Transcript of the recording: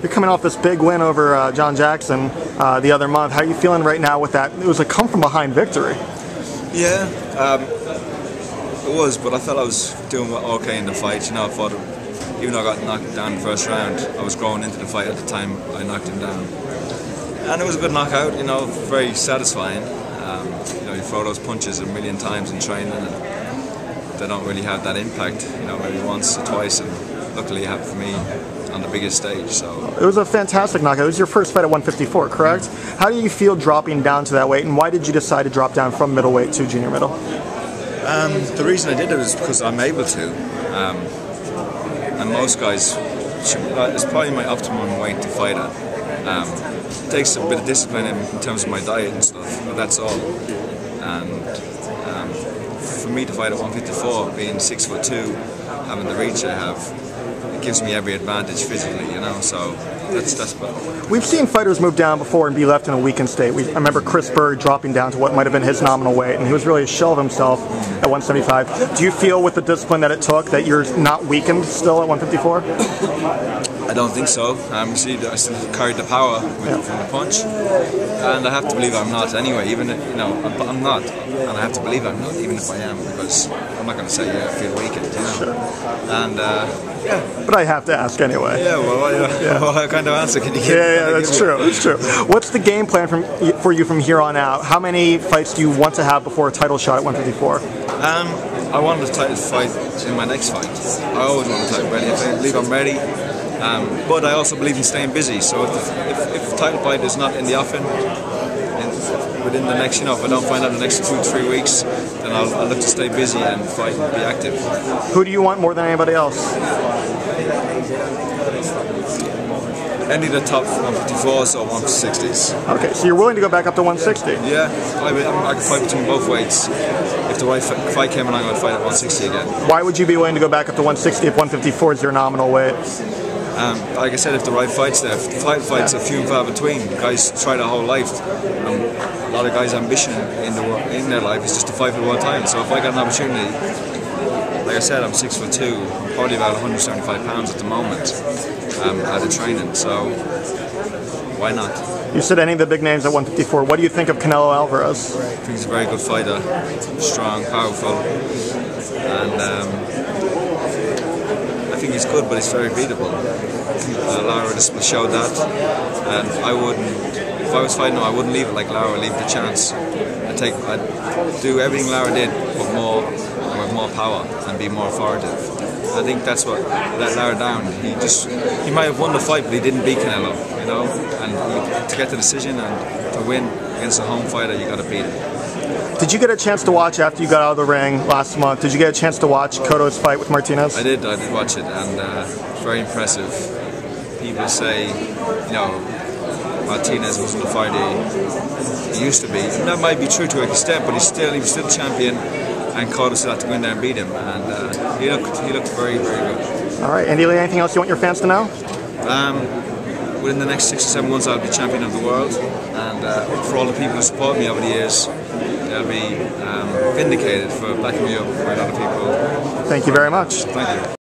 You're coming off this big win over John Jackson the other month. How are you feeling right now with that? It was a come-from-behind victory. Yeah, it was, but I felt I was doing okay in the fight. You know, I thought, even though I got knocked down in the first round, I was growing into the fight at the time I knocked him down. And it was a good knockout, you know, very satisfying. You know, you throw those punches a million times in training and they don't really have that impact, you know, maybe once or twice, and luckily it happened for me on the biggest stage. So it was a fantastic knockout. It was your first fight at 154, correct? Mm-hmm. How do you feel dropping down to that weight, and why did you decide to drop down from middleweight to junior middle? The reason I did it was because I'm able to, and most guys, it's probably my optimum weight to fight at. It takes a bit of discipline in terms of my diet and stuff, but that's all. And for me to fight at 154, being 6'2", having the reach I have, it gives me every advantage physically, you know. So that's what. We've seen fighters move down before and be left in a weakened state. I remember Chris Berg dropping down to what might have been his nominal weight, and he was really a shell of himself at 175. Do you feel, with the discipline that it took, that you're not weakened still at 154? I don't think so. I still carried the power from the punch, and I have to believe I'm not anyway. Even you know, I'm not, and I have to believe I'm not, even if I am, because I'm not going to say I feel weakened, you know. Sure. And yeah. But I have to ask anyway. Yeah. Well, what kind of answer can you give? Yeah, that's true. That's true. What's the game plan for you from here on out? How many fights do you want to have before a title shot at 154? I want a title fight in my next fight. I always want a title ready. I believe I'm ready. But I also believe in staying busy. So if the title fight is not in the offing within the next, you know, if I don't find out the next 2-3 weeks, then I'll look to stay busy and fight and be active. Who do you want more than anybody else? Any of the top 154s or 160s. Okay, so you're willing to go back up to 160? Yeah, I can fight between both weights. If the right fight came along, I'd fight at 160 again. Why would you be willing to go back up to 160 if 154 is your nominal weight? Like I said, if the right fight's there, if the fight's a few and far between. Guys try their whole life. A lot of guys' ambition in their life is just to fight for one time. So if I got an opportunity, like I said, I'm 6'2", I'm probably about 175 pounds at the moment out of training. So why not? You said any of the big names at 154. What do you think of Canelo Alvarez? I think he's a very good fighter, strong, powerful, and I think he's good, but he's very beatable. Lara just showed that, and if I was fighting him, I wouldn't leave it like Lara, leave the chance. I'd do everything Lara did, but more, with more power and be more authoritative. I think that's what let Lara down. He might have won the fight, but he didn't beat Canelo, you know. And to get the decision and to win against a home fighter, you got to beat him. Did you get a chance to watch, after you got out of the ring last month, did you get a chance to watch Cotto's fight with Martinez? I did watch it, and very impressive. People say, you know, Martinez wasn't the fighter he used to be. And that might be true to an extent, but he was still champion, and Cotto still had to go in there and beat him, and he looked very, very good. All right, Andy Lee, anything else you want your fans to know? Within the next 6 or 7 months, I'll be champion of the world, and for all the people who support me over the years, they'll be vindicated for backing me up by a lot of people. Thank you very much. Thank you.